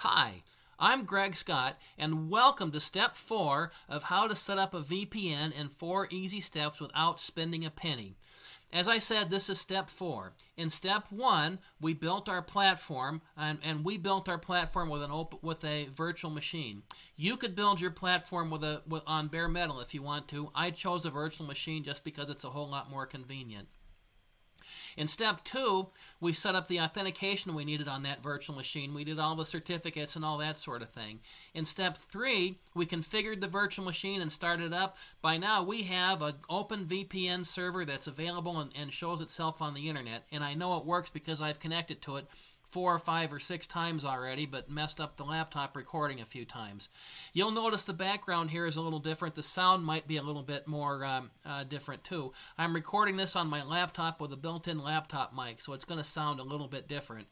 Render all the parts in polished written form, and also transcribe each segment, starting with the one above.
Hi, I'm Greg Scott, and welcome to Step 4 of how to set up a VPN in 4 easy steps without spending a penny. As I said, this is Step 4. In Step 1, we built our platform, and we built our platform with a virtual machine. You could build your platform on bare metal if you want to. I chose a virtual machine just because it's a whole lot more convenient. In Step 2, we set up the authentication we needed on that virtual machine. We did all the certificates and all that sort of thing. In Step 3, we configured the virtual machine and started up. By now, we have an Openvpn server that's available and shows itself on the internet. And I know it works because I've connected to it 4 or 5 or 6 times already, but messed up the laptop recording a few times. You'll notice the background here is a little different. The sound might be a little bit more different too. I'm recording this on my laptop with a built-in laptop mic, so it's going to sound a little bit different.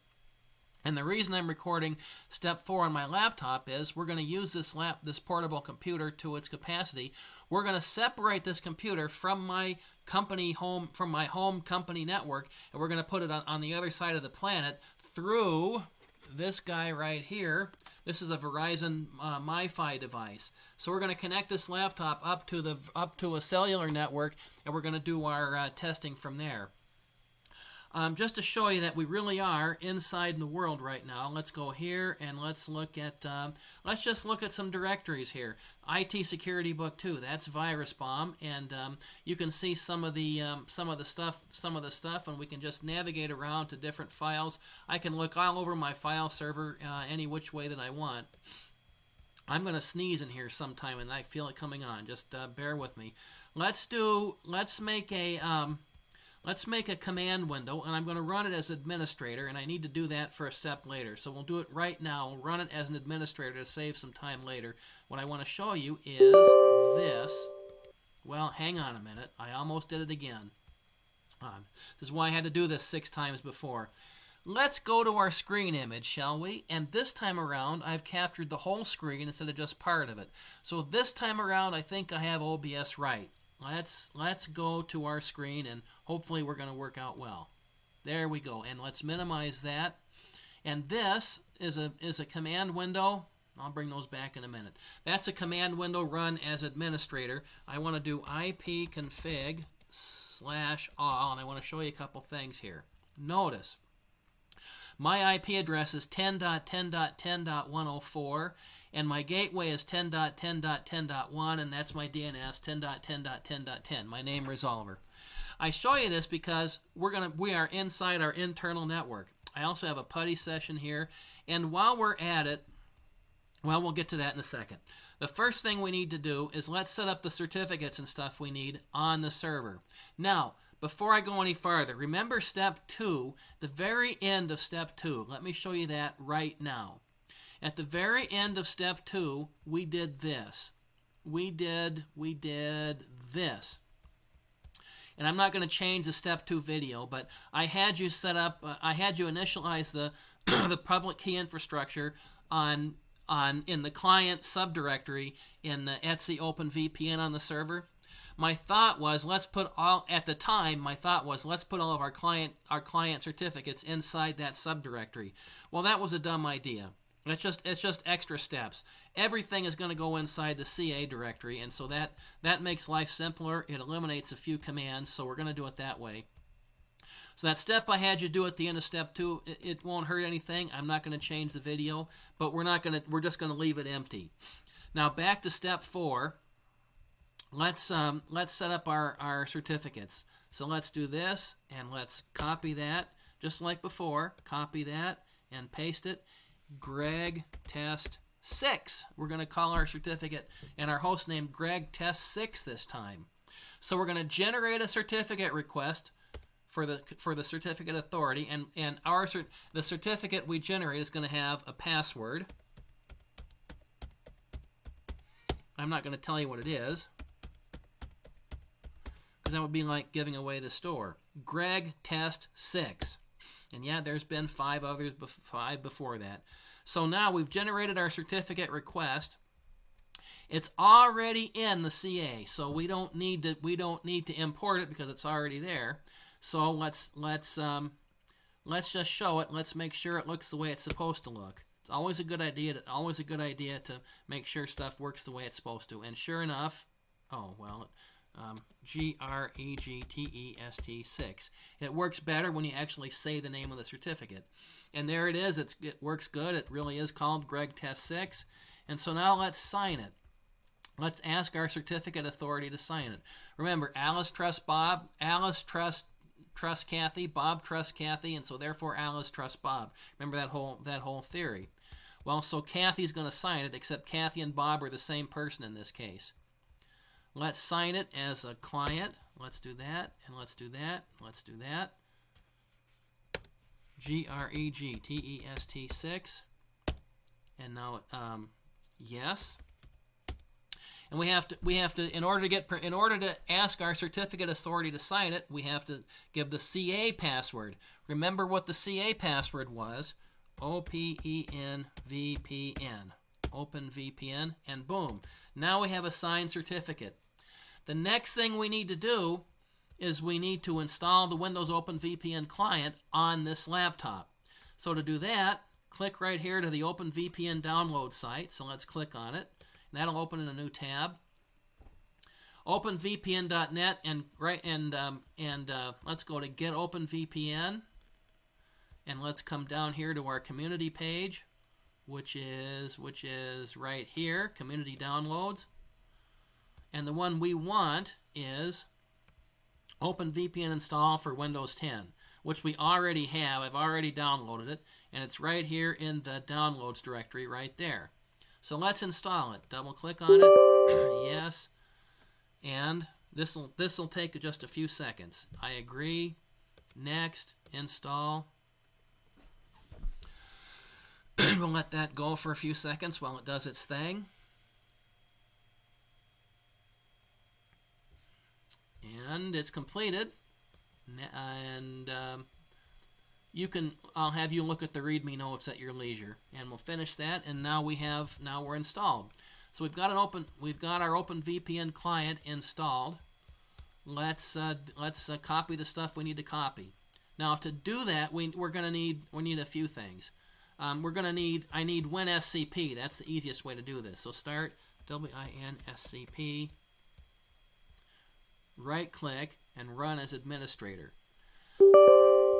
And the reason I'm recording Step 4 on my laptop is we're going to use this portable computer to its capacity. We're going to separate this computer from my home company network, and we're going to put it on the other side of the planet through this guy right here. This is a Verizon MiFi device. So we're going to connect this laptop up to a cellular network, and we're going to do our testing from there. Just to show you that we really are inside the world right now, let's go here and let's just look at some directories here. IT Security Book 2, that's Virus Bomb, and you can see some of the stuff, and we can just navigate around to different files. I can look all over my file server any which way that I want. I'm going to sneeze in here sometime, and I feel it coming on. Just bear with me. Let's make a command window, and I'm going to run it as administrator, and I need to do that for a step later. So we'll do it right now. We'll run it as an administrator to save some time later. What I want to show you is this. Well, hang on a minute. I almost did it again. This is why I had to do this 6 times before. Let's go to our screen image, shall we? And this time around, I've captured the whole screen instead of just part of it. So this time around, I think I have OBS right. Let's go to our screen, and hopefully we're going to work out well. There we go, and let's minimize that. And this is a command window. I'll bring those back in a minute. That's a command window run as administrator. I want to do ipconfig/all, and I want to show you a couple things here. Notice, my IP address is 10.10.10.104, and my gateway is 10.10.10.1, and that's my DNS, 10.10.10.10, my name resolver. I show you this because we are inside our internal network. I also have a PuTTY session here, and while we're at it, well, we'll get to that in a second. The first thing we need to do is let's set up the certificates and stuff we need on the server. Now, before I go any farther, remember Step 2, the very end of Step 2. Let me show you that right now. At the very end of Step 2, we did this. We did this. And I'm not going to change the Step 2 video, but I had you set up, I had you initialize the the public key infrastructure in the client subdirectory in Etsy Openvpn on the server. My thought was let's put all of our client certificates inside that subdirectory. Well, that was a dumb idea. It's just extra steps. Everything is going to go inside the CA directory, and so that makes life simpler. It eliminates a few commands, so we're going to do it that way. So that step I had you do at the end of Step 2, it won't hurt anything. I'm not going to change the video, but we're just going to leave it empty. Now back to Step 4. Let's set up our certificates. So let's do this, and let's copy that just like before. Copy that and paste it. Greg Test 6. We're going to call our certificate and our host name Greg Test 6 this time. So we're going to generate a certificate request for the certificate authority, and the certificate we generate is going to have a password. I'm not going to tell you what it is, because that would be like giving away the store. Greg Test 6. And yeah, there's been 5 before that. So now we've generated our certificate request. It's already in the CA, so we don't need to import it because it's already there. So let's just show it. Let's make sure it looks the way it's supposed to look. It's always a good idea to make sure stuff works the way it's supposed to. And sure enough, GREGTEST6. It works better when you actually say the name of the certificate. And there it is. It works good. It really is called Greg Test 6. And so now let's sign it. Let's ask our certificate authority to sign it. Remember, Alice trusts Bob, Alice trusts Kathy, Bob trusts Kathy, and so therefore Alice trusts Bob. Remember that whole theory. Well, so Kathy's going to sign it, except Kathy and Bob are the same person in this case. Let's sign it as a client. Let's do that, and let's do that, let's do that. GREGTEST6. And now, yes. And we have to in order to ask our certificate authority to sign it, we have to give the CA password. Remember what the CA password was. OPENVPN. Openvpn, and boom. Now we have a signed certificate. The next thing we need to do is we need to install the Windows OpenVPN client on this laptop. So to do that, click right here to the OpenVPN download site. So let's click on it. And that'll open in a new tab. Openvpn.net and let's go to Get OpenVPN. And let's come down here to our community page, which is right here, community downloads. And the one we want is OpenVPN install for Windows 10, which we already have. I've already downloaded it, and it's right here in the downloads directory right there. So let's install it. Double click on it. Yes. And this will take just a few seconds. I agree. Next. Install. We'll let that go for a few seconds while it does its thing. And it's completed. And I'll have you look at the README notes at your leisure, and we'll finish that. And now we're installed. So we've got our OpenVPN client installed. Let's copy the stuff we need to copy. Now to do that, we need a few things. I need Winscp. That's the easiest way to do this. So start Winscp. Right click and run as administrator.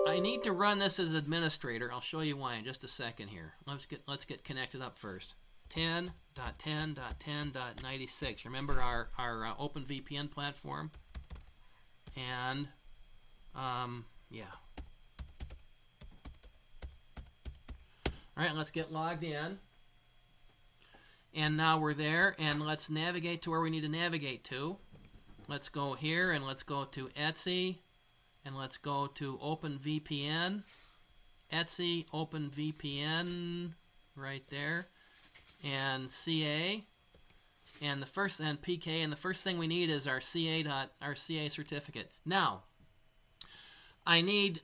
I need to run this as administrator. I'll show you why in just a second here. Let's get connected up first. 10.10.10.96. Remember our OpenVPN platform? And yeah. All right, let's get logged in. And now we're there, and let's navigate to where we need to navigate to. Let's go here, and let's go to Etsy, and let's go to OpenVPN. Etsy, OpenVPN, right there, and CA, and PK, and the first thing we need is our CA certificate. Now, I need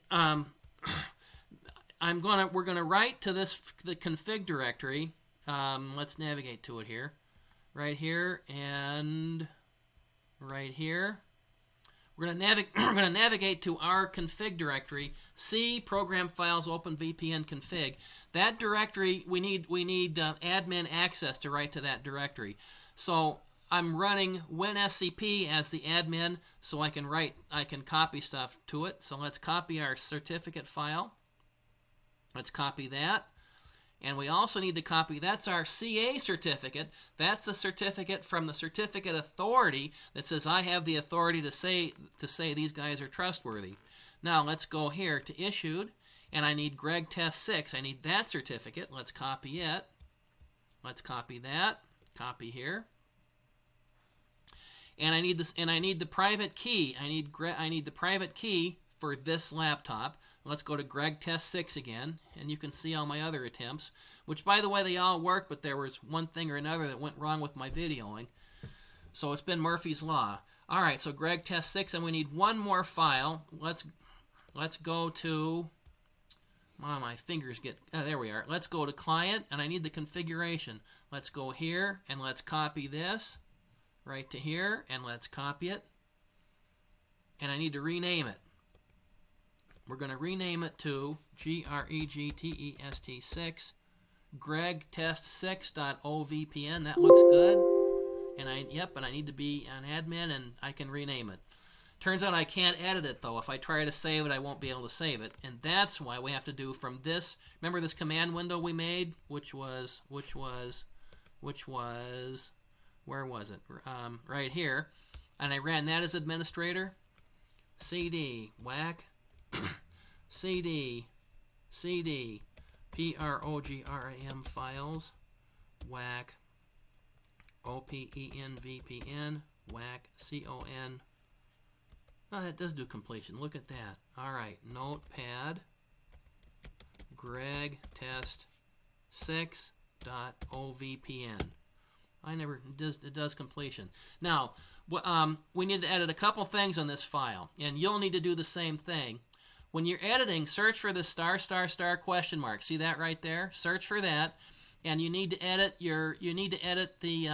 we're gonna write to the config directory. Let's navigate to it here, right here, and right here. We're gonna navigate to our config directory. C program files OpenVPN config. That directory we need admin access to write to that directory. So I'm running Winscp as the admin, so I can copy stuff to it. So let's copy our certificate file. Let's copy that. And we also need to copy, that's our CA certificate. That's the certificate from the certificate authority that says I have the authority to say these guys are trustworthy. Now let's go here to issued, and I need Greg Test 6. I need that certificate. Let's copy it. Let's copy that. Copy here. And I need this, and I need the private key. I need the private key for this laptop. Let's go to Greg Test 6 again, and you can see all my other attempts, which, by the way, they all work, but there was one thing or another that went wrong with my videoing. So it's been Murphy's Law. All right, so Greg Test 6, and we need one more file. Let's go to, my fingers get, there we are. Let's go to Client, and I need the configuration. Let's go here, and let's copy this right to here, and let's copy it. And I need to rename it. We're going to rename it to GREGTEST6, gregtest6.ovpn. That looks good. And I need to be an admin, and I can rename it. Turns out I can't edit it though. If I try to save it, I won't be able to save it. And that's why we have to do from this. Remember this command window we made, which was where was it? Right here. And I ran that as administrator. CD whack CD program files whack Openvpn whack con. Oh, that does do completion. Look at that. All right, Notepad Greg test 6.ovpn. It does completion. Now, we need to edit a couple things on this file, and you'll need to do the same thing. When you're editing, search for the *** question mark. See that right there? Search for that, and you need to edit the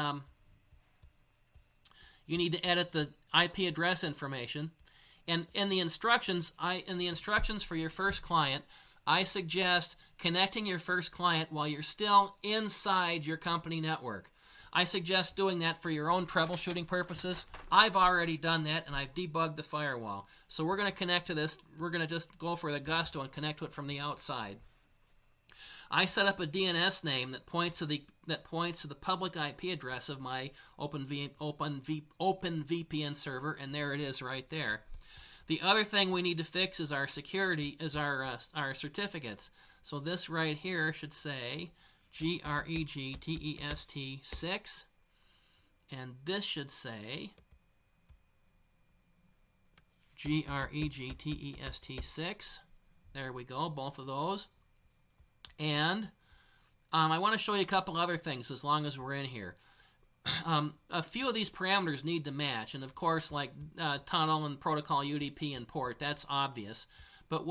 IP address information. And in the instructions, for your first client, I suggest connecting your first client while you're still inside your company network. I suggest doing that for your own troubleshooting purposes. I've already done that, and I've debugged the firewall. So we're going to connect to this. We're going to just go for the gusto and connect to it from the outside. I set up a DNS name that points to the public IP address of my Openvpn server, and there it is right there. The other thing we need to fix is our our certificates. So this right here should say GREGTEST 6, and this should say GREGTEST 6. There we go, both of those. And I want to show you a couple other things as long as we're in here. A few of these parameters need to match, and of course, like tunnel and protocol UDP and port, that's obvious. But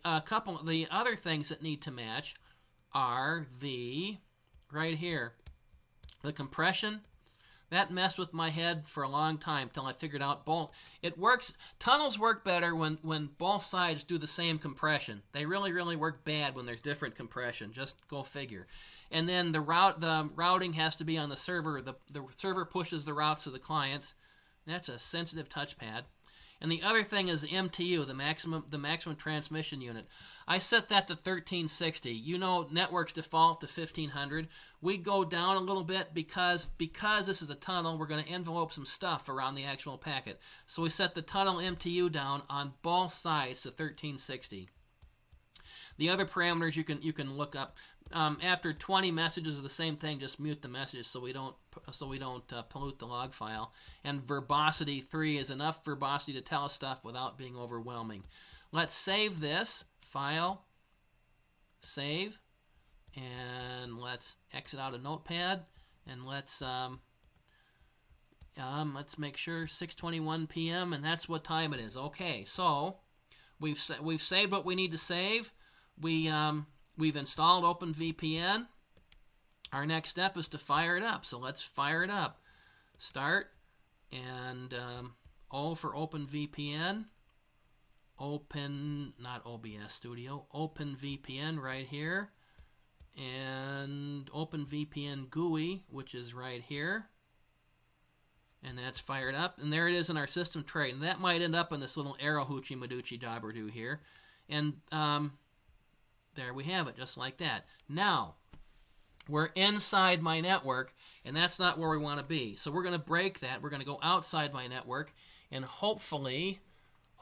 a couple of the other things that need to match are right here, the compression. That messed with my head for a long time till I figured out it works. Tunnels work better when both sides do the same compression. They really work bad when there's different compression. Just go figure. And then the routing has to be on the server. The server pushes the routes to the clients. That's a sensitive touchpad. And the other thing is the MTU, the maximum transmission unit. I set that to 1360. You know, networks default to 1500. We go down a little bit because this is a tunnel. We're going to envelope some stuff around the actual packet. So we set the tunnel MTU down on both sides to 1360. The other parameters you can look up. After 20 messages of the same thing, just mute the messages so we don't pollute the log file. And verbosity 3 is enough verbosity to tell us stuff without being overwhelming. Let's save this file. Save, and let's exit out of Notepad, and let's make sure 6:21 p.m. and that's what time it is. Okay, so we've saved what we need to save. We've installed Openvpn. Our next step is to fire it up. So let's fire it up. Start, and O for Openvpn. Not OBS Studio. Openvpn right here. And Openvpn GUI, which is right here. And that's fired up. And there it is in our system tray. And that might end up in this little arrow hoochie maduchi dabberdo here. And there we have it, just like that. Now, we're inside my network, and that's not where we want to be. So we're going to break that. We're going to go outside my network, and hopefully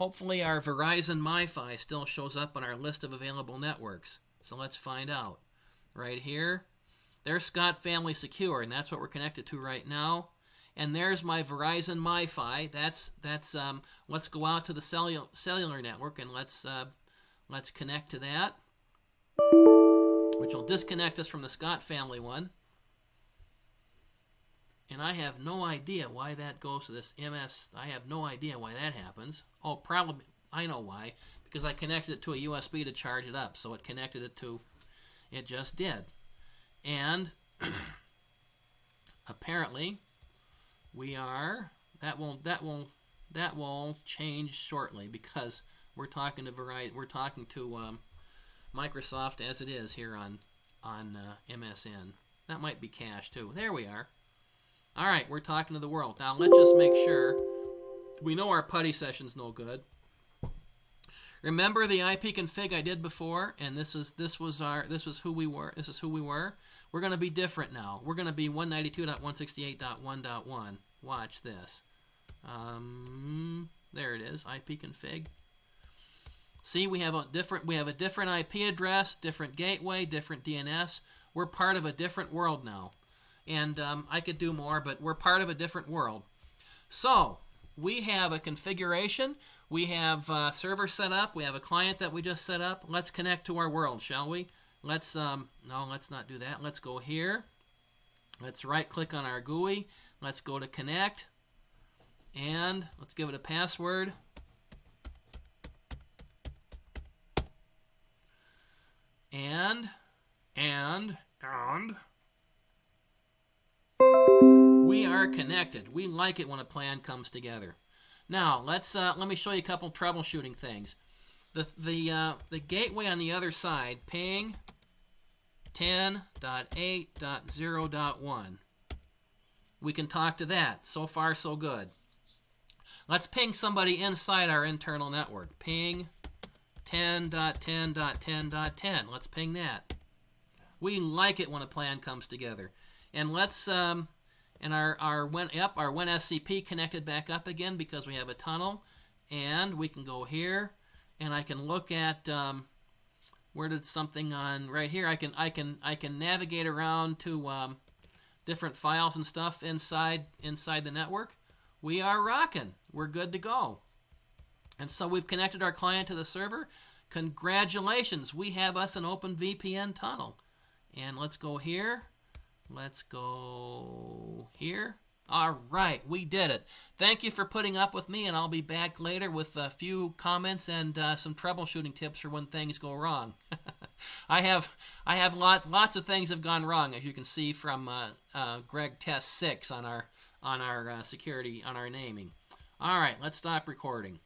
our Verizon MiFi still shows up on our list of available networks. So let's find out. Right here, there's Scott Family Secure, and that's what we're connected to right now. And there's my Verizon MiFi. That's let's go out to the cellular network, and let's connect to that, which will disconnect us from the Scott family one. And I have no idea why that goes to this MS. I have no idea why that happens. Oh, probably, I know why. Because I connected it to a USB to charge it up. So it connected it to, it just did. And apparently that will change shortly, because we're talking to Microsoft as it is here on MSN. That might be cache too. There we are. All right, we're talking to the world. Now let's just make sure. We know our PuTTY session's no good. Remember the IP config I did before, and this was who we were. This is who we were. We're going to be different now. We're going to be 192.168.1.1. Watch this. There it is. IP config. See, we have a different IP address, different gateway, different DNS. We're part of a different world now. And I could do more, but we're part of a different world. So we have a configuration. We have a server set up. We have a client that we just set up. Let's connect to our world, shall we? Let's no, let's not do that. Let's go here. Let's right-click on our GUI. Let's go to connect, and let's give it a password. And we are connected. We like it when a plan comes together. Now let me show you a couple troubleshooting things. The gateway on the other side, ping 10.8.0.1. We can talk to that. So far, so good. Let's ping somebody inside our internal network. Ping 10.10.10.10. Let's ping that. We like it when a plan comes together. And let's and our Winscp connected back up again because we have a tunnel, and we can go here, and I can look at where did something on right here. I can navigate around to different files and stuff inside the network. We are rocking. We're good to go. And so we've connected our client to the server. Congratulations, we have us an Openvpn tunnel. And let's go here. Let's go here. All right, we did it. Thank you for putting up with me, and I'll be back later with a few comments and some troubleshooting tips for when things go wrong. I have lots of things have gone wrong, as you can see from Greg Test 6 on our security, on our naming. All right, let's stop recording.